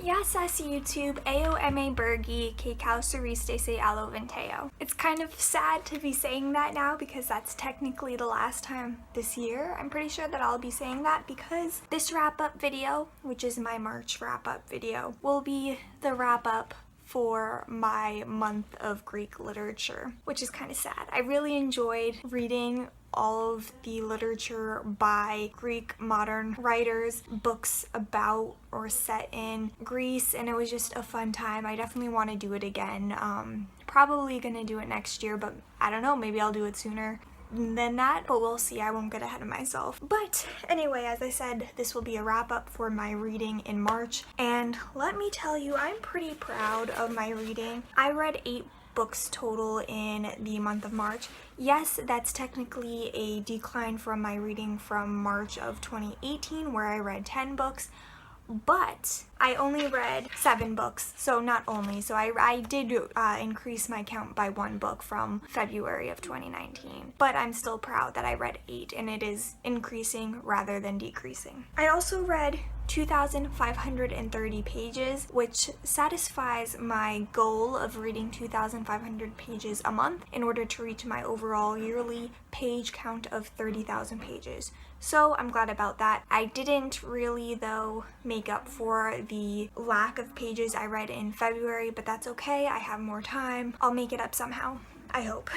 Γεια σας YouTube, AOMA Bergi, que causariste se allo venteo. It's kind of sad to be saying that now because that's technically the last time this year. I'm pretty sure that I'll be saying that because this wrap-up video, which is my March wrap-up video, will be the wrap-up for my month of Greek literature, which is kind of sad. I really enjoyed reading all of the literature by Greek modern writers, books about or set in Greece, and it was just a fun time. I definitely want to do it again. Probably gonna do it next year, but I don't know, maybe I'll do it sooner than that, but we'll see. I won't get ahead of myself. But anyway, as I said, this will be a wrap-up for my reading in March, and let me tell you, I'm pretty proud of my reading. I read 8 books total in the month of March. Yes, that's technically a decline from my reading from March of 2018 where I read 10 books, but I only read 7 books, so not only. So I did increase my count by 1 book from February of 2019, but I'm still proud that I read 8 and it is increasing rather than decreasing. I also read 2,530 pages, which satisfies my goal of reading 2,500 pages a month in order to reach my overall yearly page count of 30,000 pages. So I'm glad about that. I didn't really, though, make up for the lack of pages I read in February, but that's okay. I have more time. I'll make it up somehow. I hope.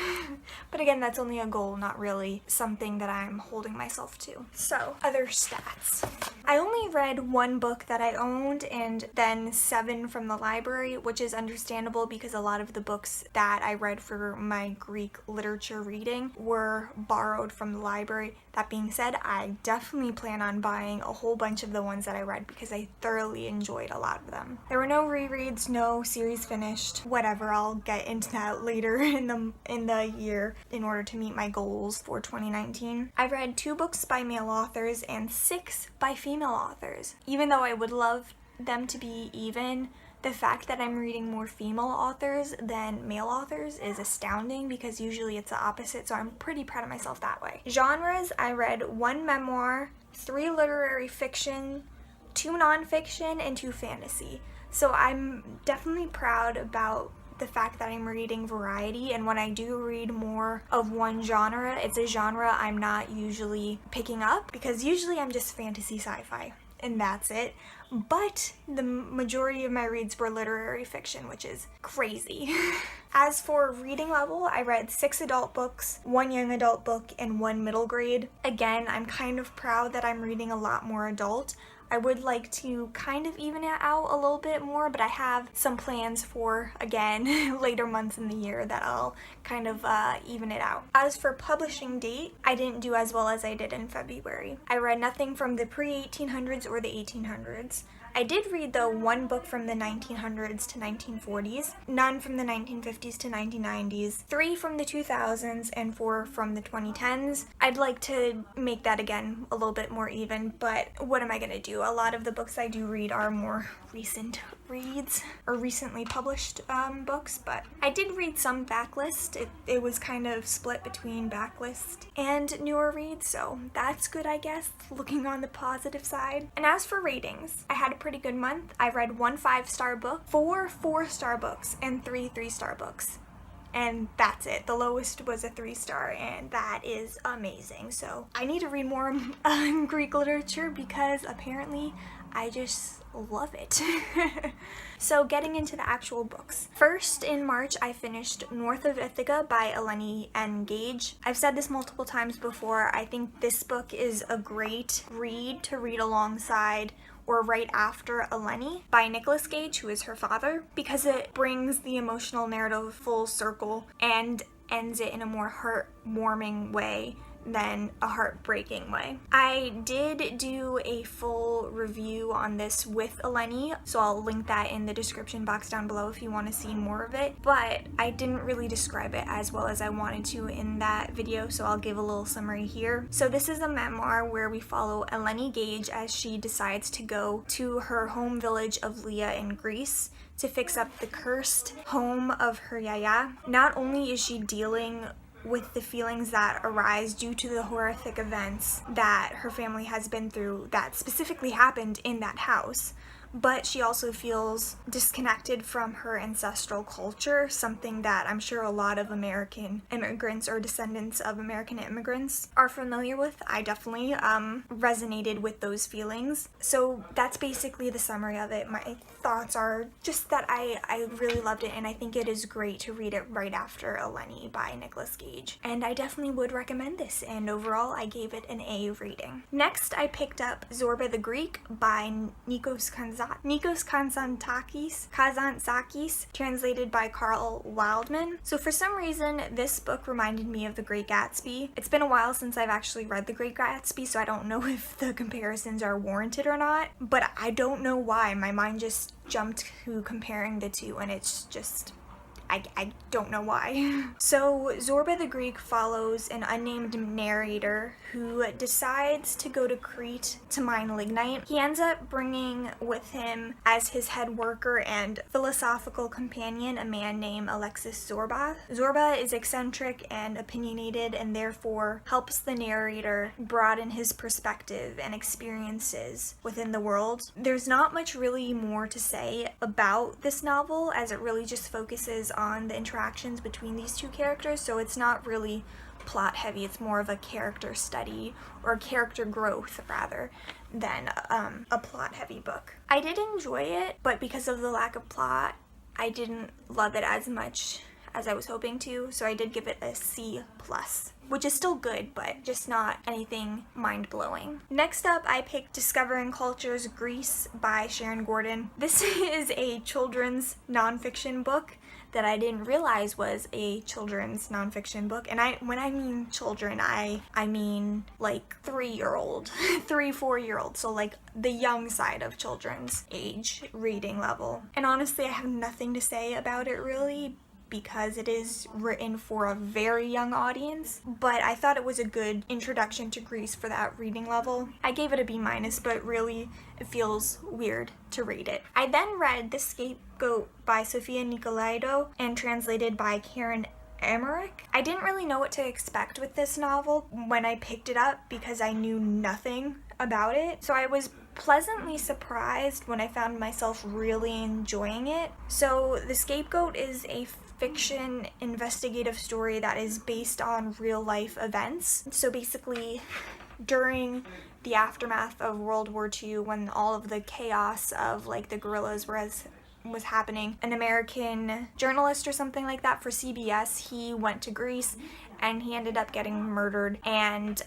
But again, that's only a goal, not really something that I'm holding myself to. So, other stats. I only read 1 book that I owned and then 7 from the library, which is understandable because a lot of the books that I read for my Greek literature reading were borrowed from the library. That being said, I definitely plan on buying a whole bunch of the ones that I read because I thoroughly enjoyed a lot of them. There were no rereads, no series finished, whatever. I'll get into that later in the year in order to meet my goals for 2019. I read 2 books by male authors and 6 by female authors. Even though I would love them to be even, the fact that I'm reading more female authors than male authors is astounding because usually it's the opposite, so I'm pretty proud of myself that way. Genres, I read 1 memoir, 3 literary fiction, 2 nonfiction, and 2 fantasy. So I'm definitely proud about the fact that I'm reading variety, and when I do read more of one genre, it's a genre I'm not usually picking up because usually I'm just fantasy sci-fi and that's it. But the majority of my reads were literary fiction, which is crazy. As for reading level, I read 6 adult books, 1 young adult book, and 1 middle grade. Again, I'm kind of proud that I'm reading a lot more adult. I would like to kind of even it out a little bit more, but I have some plans for, again, later months in the year that I'll kind of even it out. As for publishing date, I didn't do as well as I did in February. I read nothing from the pre-1800s or the 1800s. I did read, though, 1 book from the 1900s to 1940s, none from the 1950s to 1990s, 3 from the 2000s, and 4 from the 2010s. I'd like to make that, again, a little bit more even, but what am I gonna do? A lot of the books I do read are more recent reads, or recently published books, but I did read some backlist. It was kind of split between backlist and newer reads, so that's good, I guess, looking on the positive side. And as for ratings, I had a pretty good month. I read 1 5-star book, 4 4-star books, and 3 3-star books. And that's it. The lowest was a 3-star, and that is amazing. So I need to read more Greek literature because apparently I just love it. So getting into the actual books. First, in March, I finished North of Ithaca by Eleni N. Gage. I've said this multiple times before. I think this book is a great read to read alongside or right after Eleni by Nicholas Gage, who is her father, because it brings the emotional narrative full circle and ends it in a more heartwarming way than a heartbreaking way. I did do a full review on this with Eleni, so I'll link that in the description box down below if you want to see more of it, but I didn't really describe it as well as I wanted to in that video, so I'll give a little summary here. So this is a memoir where we follow Eleni Gage as she decides to go to her home village of Leah in Greece to fix up the cursed home of her yaya. Not only is she dealing with the feelings that arise due to the horrific events that her family has been through that specifically happened in that house, but she also feels disconnected from her ancestral culture, something that I'm sure a lot of American immigrants or descendants of American immigrants are familiar with. I definitely resonated with those feelings. So that's basically the summary of it. My thoughts are just that I really loved it, and I think it is great to read it right after Eleni by Nicolas Gage. And I definitely would recommend this, and overall I gave it an A rating. Next, I picked up Zorba the Greek by Nikos Kazantzakis, translated by Carl Wildman. So for some reason, this book reminded me of The Great Gatsby. It's been a while since I've actually read The Great Gatsby, so I don't know if the comparisons are warranted or not, but I don't know why. My mind just jumped to comparing the two, and it's just, I don't know why. So Zorba the Greek follows an unnamed narrator who decides to go to Crete to mine lignite. He ends up bringing with him as his head worker and philosophical companion a man named Alexis Zorba. Zorba is eccentric and opinionated, and therefore helps the narrator broaden his perspective and experiences within the world. There's not much really more to say about this novel, as it really just focuses on the interactions between these two characters, so it's not really plot heavy. It's more of a character study, or character growth rather than a plot heavy book. I did enjoy it, but because of the lack of plot, I didn't love it as much as I was hoping to, so I did give it a C+, which is still good, but just not anything mind-blowing. Next up, I picked Discovering Culture's Greece by Sharon Gordon. This is a children's nonfiction book that I didn't realize was a children's nonfiction book. And when I mean children, I mean like 3-year-old, 4-year-old. So like the young side of children's age reading level. And honestly, I have nothing to say about it really, because it is written for a very young audience, but I thought it was a good introduction to Greece for that reading level. I gave it a B-, but really it feels weird to read it. I then read The Scapegoat by Sofia Nicolaidou and translated by Karen Emmerich. I didn't really know what to expect with this novel when I picked it up because I knew nothing about it, so I was pleasantly surprised when I found myself really enjoying it. So The Scapegoat is a fiction investigative story that is based on real life events. So basically, during the aftermath of World War II, when all of the chaos of like the guerrillas was happening, an American journalist or something like that for CBS, he went to Greece and he ended up getting murdered, and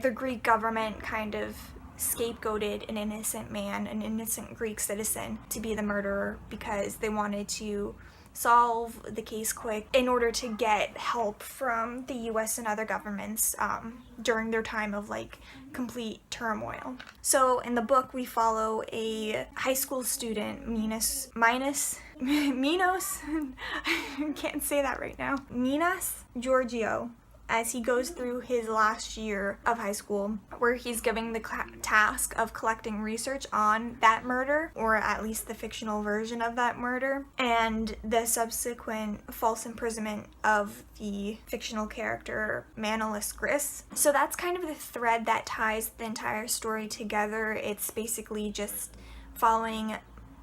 the Greek government kind of scapegoated an innocent man, an innocent Greek citizen, to be the murderer because they wanted to solve the case quick in order to get help from the US and other governments during their time of like complete turmoil. So in the book we follow a high school student, Minos, I can't say that right now, Minos Georgiou, as he goes through his last year of high school, where he's given the task of collecting research on that murder, or at least the fictional version of that murder, and the subsequent false imprisonment of the fictional character Manolis Gris. So that's kind of the thread that ties the entire story together. It's basically just following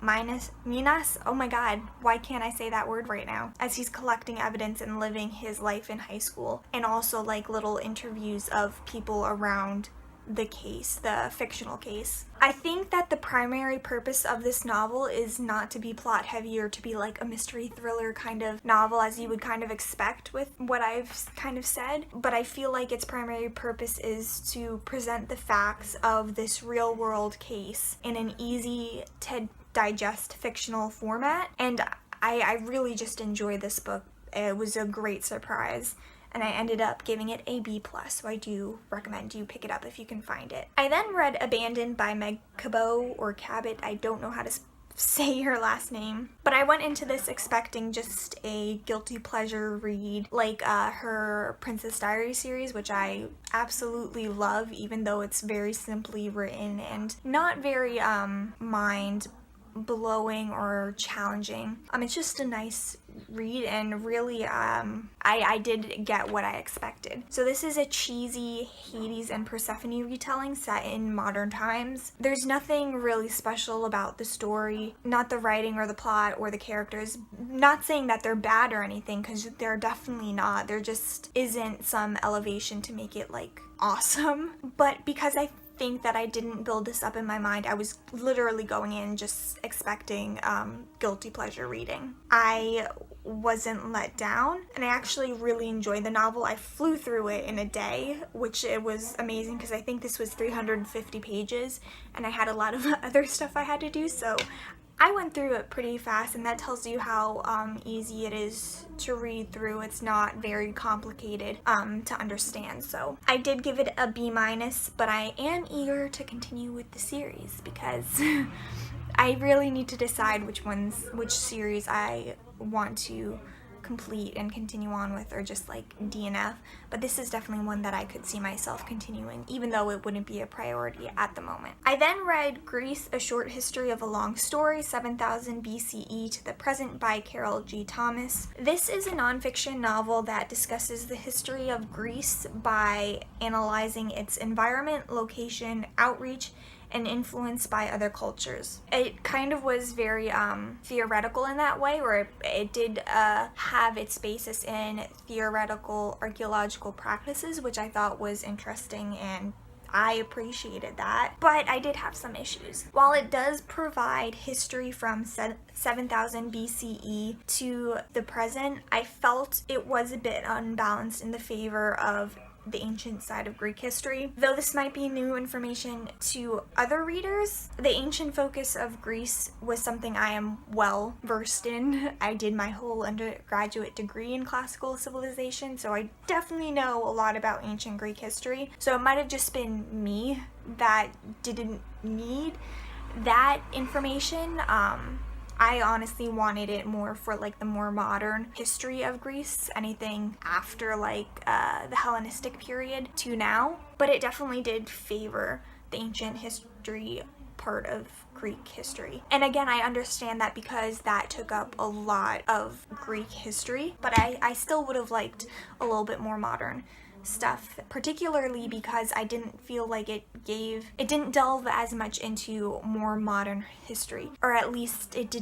Minos, oh my god, why can't I say that word right now? As he's collecting evidence and living his life in high school, and also like little interviews of people around the case, the fictional case. I think that the primary purpose of this novel is not to be plot heavy or to be like a mystery thriller kind of novel as you would kind of expect with what I've kind of said, but I feel like its primary purpose is to present the facts of this real world case in an easy to digest fictional format, and I really just enjoyed this book. It was a great surprise, and I ended up giving it a B+, so I do recommend you pick it up if you can find it. I then read Abandoned by Meg Cabot, or Cabot, I don't know how to say her last name, but I went into this expecting just a guilty pleasure read like her Princess Diaries series, which I absolutely love, even though it's very simply written and not very mind blowing or challenging. It's just a nice read, and really I did get what I expected. So this is a cheesy Hades and Persephone retelling set in modern times. There's nothing really special about the story, not the writing or the plot or the characters. Not saying that they're bad or anything, because they're definitely not. There just isn't some elevation to make it like awesome. But because I think that I didn't build this up in my mind, I was literally going in just expecting guilty pleasure reading. I wasn't let down, and I actually really enjoyed the novel. I flew through it in a day, which it was amazing because I think this was 350 pages and I had a lot of other stuff I had to do, so I went through it pretty fast, and that tells you how easy it is to read through. It's not very complicated to understand. So I did give it a B-, but I am eager to continue with the series because I really need to decide which series I want to complete and continue on with, or just like DNF. But this is definitely one that I could see myself continuing, even though it wouldn't be a priority at the moment. I then read Greece, A Short History of a Long Story, 7000 BCE to the Present by Carol G. Thomas. This is a nonfiction novel that discusses the history of Greece by analyzing its environment, location, outreach, and influenced by other cultures. It kind of was very theoretical in that way, where it did have its basis in theoretical archaeological practices, which I thought was interesting, and I appreciated that, but I did have some issues. While it does provide history from 7000 BCE to the present, I felt it was a bit unbalanced in the favor of the ancient side of Greek history. Though this might be new information to other readers, the ancient focus of Greece was something I am well versed in. I did my whole undergraduate degree in classical civilization, so I definitely know a lot about ancient Greek history. So it might have just been me that didn't need that information. I honestly wanted it more for like the more modern history of Greece, anything after like the Hellenistic period to now, but it definitely did favor the ancient history part of Greek history. And again, I understand that because that took up a lot of Greek history, but I still would have liked a little bit more modern stuff, particularly because I didn't feel like it didn't delve as much into more modern history, or at least it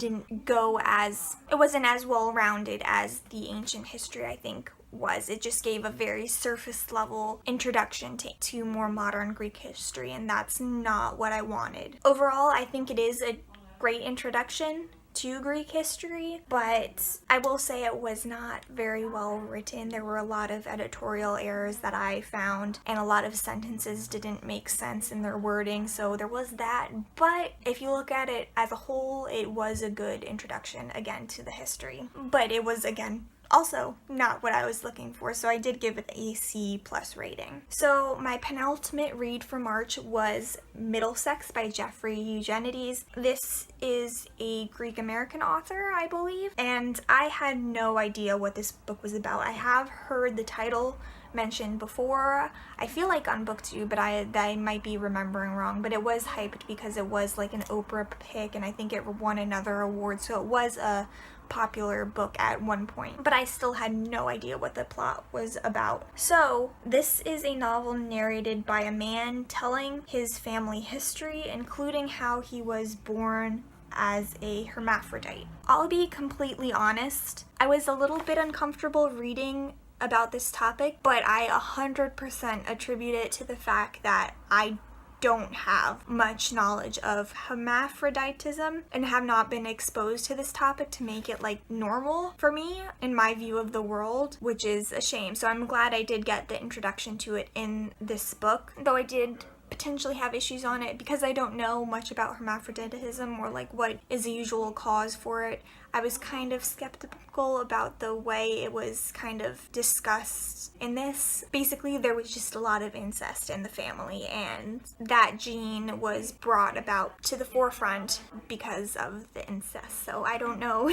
wasn't as well-rounded as the ancient history, I think, was. It just gave a very surface level introduction to more modern Greek history, and that's not what I wanted. Overall, I think it is a great introduction to Greek history, but I will say it was not very well written. There were a lot of editorial errors that I found, and a lot of sentences didn't make sense in their wording, so there was that. But if you look at it as a whole, it was a good introduction again to the history. But it was, again, also not what I was looking for, so I did give it a C+ rating. So my penultimate read for March was Middlesex by Jeffrey Eugenides. This is a Greek-American author, I believe, and I had no idea what this book was about. I have heard the title mentioned before, I feel like on BookTube, but I might be remembering wrong, but it was hyped because it was like an Oprah pick, and I think it won another award, so it was a popular book at one point, but I still had no idea what the plot was about. So this is a novel narrated by a man telling his family history, including how he was born as a hermaphrodite. I'll be completely honest, I was a little bit uncomfortable reading about this topic, but I 100% attribute it to the fact that I don't have much knowledge of hermaphroditism and have not been exposed to this topic to make it like normal for me in my view of the world, which is a shame. So I'm glad I did get the introduction to it in this book, though I did potentially have issues on it because I don't know much about hermaphroditism or like what is the usual cause for it. I was kind of skeptical about the way it was kind of discussed in this. Basically, there was just a lot of incest in the family, and that gene was brought about to the forefront because of the incest. So I don't know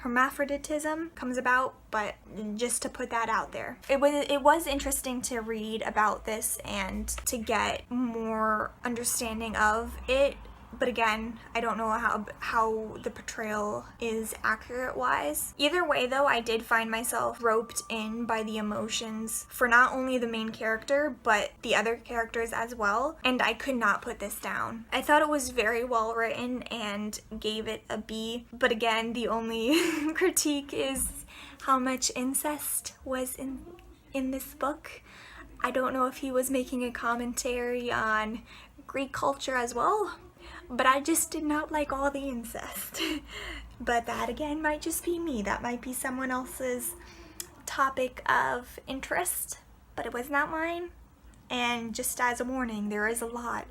hermaphroditism comes about, but just to put that out there. It was interesting to read about this and to get more understanding of it. But again, I don't know how the portrayal is accurate-wise. Either way, though, I did find myself roped in by the emotions for not only the main character, but the other characters as well, and I could not put this down. I thought it was very well written and gave it a B, but again, the only critique is how much incest was in this book. I don't know if he was making a commentary on Greek culture as well, but I just did not like all the incest. But that again might just be me. That might be someone else's topic of interest, but it was not mine. And just as a warning, there is a lot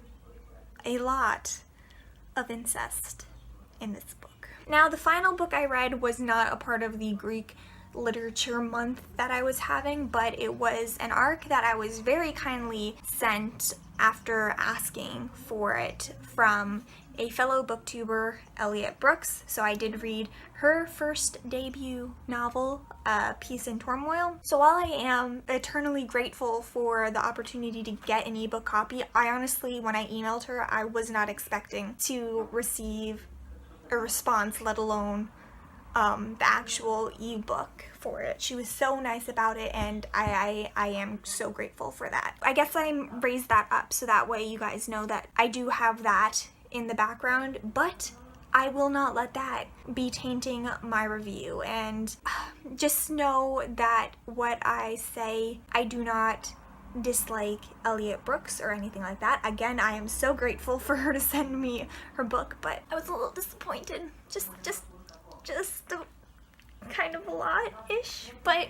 of incest in this book. Now, the final book I read was not a part of the Greek literature month that I was having, but it was an arc that I was very kindly sent after asking for it from a fellow booktuber, Elliot Brooks. So I did read her first debut novel, Peace and Turmoil. So while I am eternally grateful for the opportunity to get an ebook copy, I honestly, when I emailed her, I was not expecting to receive a response, let alone the actual ebook for it. She was so nice about it, and I am so grateful for that. I guess I raised that up so that way you guys know that I do have that in the background, but I will not let that be tainting my review. And just know that what I say, I do not dislike Elliot Brooks or anything like that. Again, I am so grateful for her to send me her book, but I was a little disappointed. Just kind of a lot-ish, but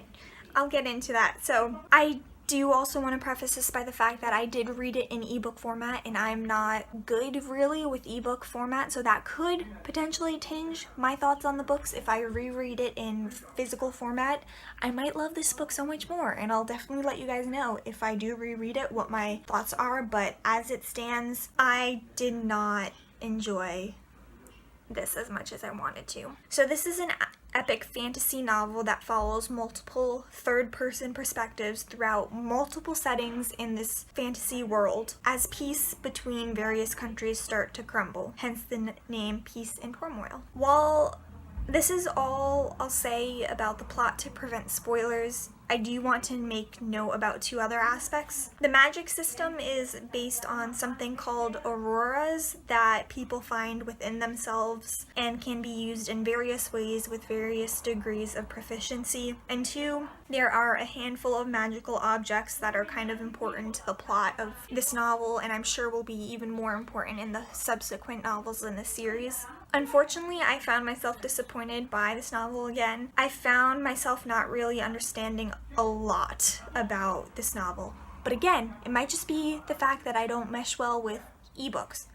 I'll get into that. So I do also want to preface this by the fact that I did read it in ebook format, and I'm not good really with ebook format, so that could potentially tinge my thoughts on the books. If I reread it in physical format, I might love this book so much more, and I'll definitely let you guys know if I do reread it what my thoughts are. But as it stands, I did not enjoy this as much as I wanted to. So this is an epic fantasy novel that follows multiple third-person perspectives throughout multiple settings in this fantasy world as peace between various countries start to crumble, hence the name Peace and Turmoil. While this is all I'll say about the plot to prevent spoilers, I do want to make note about two other aspects. The magic system is based on something called auroras that people find within themselves and can be used in various ways with various degrees of proficiency. And two, there are a handful of magical objects that are kind of important to the plot of this novel, and I'm sure will be even more important in the subsequent novels in the series. Unfortunately, I found myself disappointed by this novel again. I found myself not really understanding a lot about this novel. But again, it might just be the fact that I don't mesh well with ebooks.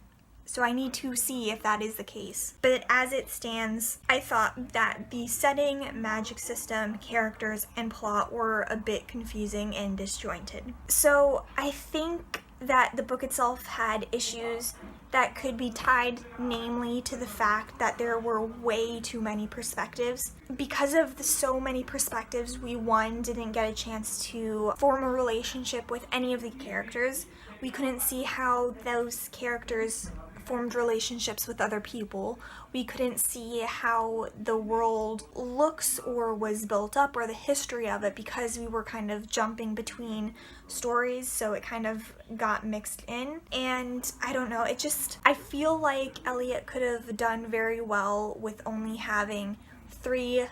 So I need to see if that is the case. But as it stands, I thought that the setting, magic system, characters, and plot were a bit confusing and disjointed. So I think that the book itself had issues that could be tied namely to the fact that there were way too many perspectives. Because of the so many perspectives, we didn't get a chance to form a relationship with any of the characters. We couldn't see how those characters formed relationships with other people. We couldn't see how the world looks or was built up or the history of it because we were kind of jumping between stories, so it kind of got mixed in. And I don't know, I feel like Elliot could have done very well with only having three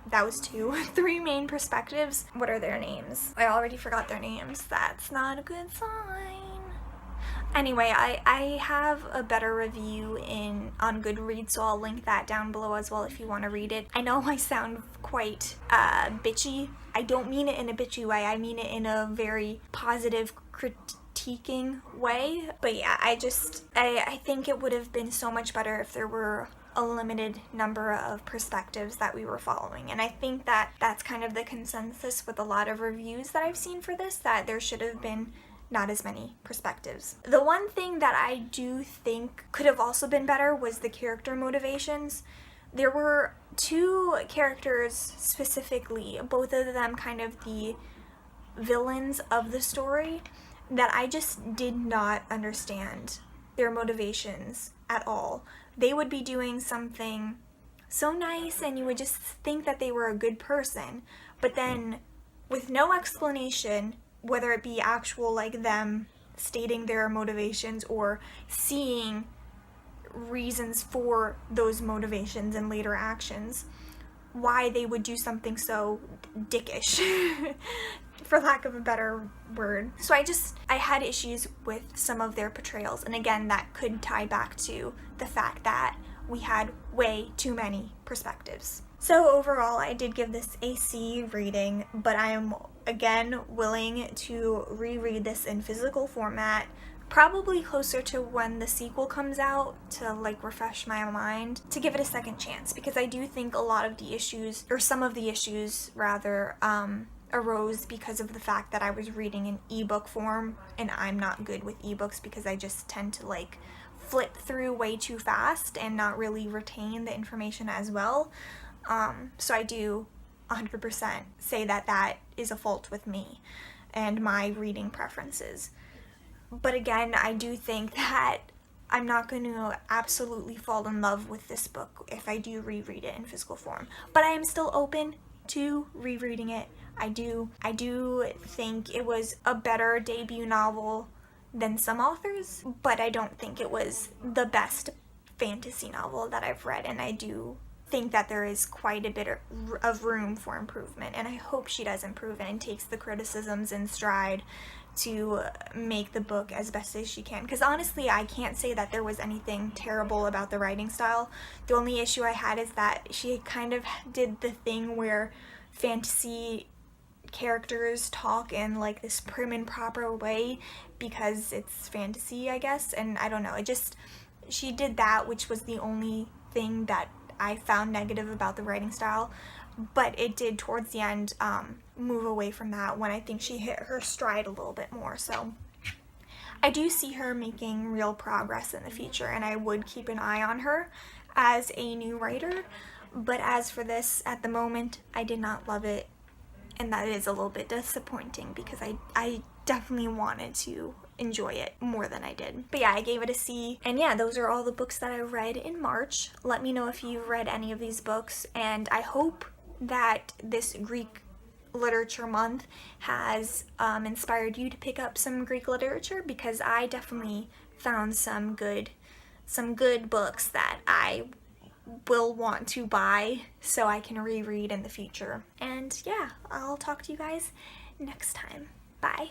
main perspectives. What are their names? I already forgot their names. That's not a good sign. Anyway, I have a better review on Goodreads, so I'll link that down below as well if you want to read it. I know I sound quite bitchy. I don't mean it in a bitchy way. I mean it in a very positive, critiquing way. But yeah, I think it would have been so much better if there were a limited number of perspectives that we were following. And I think that that's kind of the consensus with a lot of reviews that I've seen for this, that there should have been not as many perspectives. The one thing that I do think could have also been better was the character motivations. There were two characters specifically, both of them kind of the villains of the story, that I just did not understand their motivations at all. They would be doing something so nice and you would just think that they were a good person, but then with no explanation, whether it be actual like them stating their motivations or seeing reasons for those motivations and later actions, why they would do something so dickish for lack of a better word. So I had issues with some of their portrayals, and again, that could tie back to the fact that we had way too many perspectives. So overall, I did give this a C rating, but I am again willing to reread this in physical format, probably closer to when the sequel comes out, to like refresh my mind, to give it a second chance, because I do think a lot of the issues, or some of the issues rather, arose because of the fact that I was reading in ebook form, and I'm not good with ebooks because I just tend to like flip through way too fast and not really retain the information as well. So I do 100% say that that is a fault with me and my reading preferences. But again, I do think that I'm not going to absolutely fall in love with this book if I do reread it in physical form. But I am still open to rereading it. I do think it was a better debut novel than some authors, but I don't think it was the best fantasy novel that I've read, and I do think that there is quite a bit of room for improvement, and I hope she does improve and takes the criticisms in stride to make the book as best as she can. Because honestly, I can't say that there was anything terrible about the writing style. The only issue I had is that she kind of did the thing where fantasy characters talk in like this prim and proper way because it's fantasy, I guess, and I don't know, she did that, which was the only thing that I found negative about the writing style. But it did towards the end move away from that when I think she hit her stride a little bit more. So I do see her making real progress in the future, and I would keep an eye on her as a new writer. But as for this, at the moment, I did not love it, and that is a little bit disappointing because I definitely wanted to enjoy it more than I did. But yeah, I gave it a C. And yeah, those are all the books that I read in March. Let me know if you've read any of these books, and I hope that this Greek literature month has inspired you to pick up some Greek literature, because I definitely found some good books that I will want to buy so I can reread in the future. And yeah, I'll talk to you guys next time. Bye.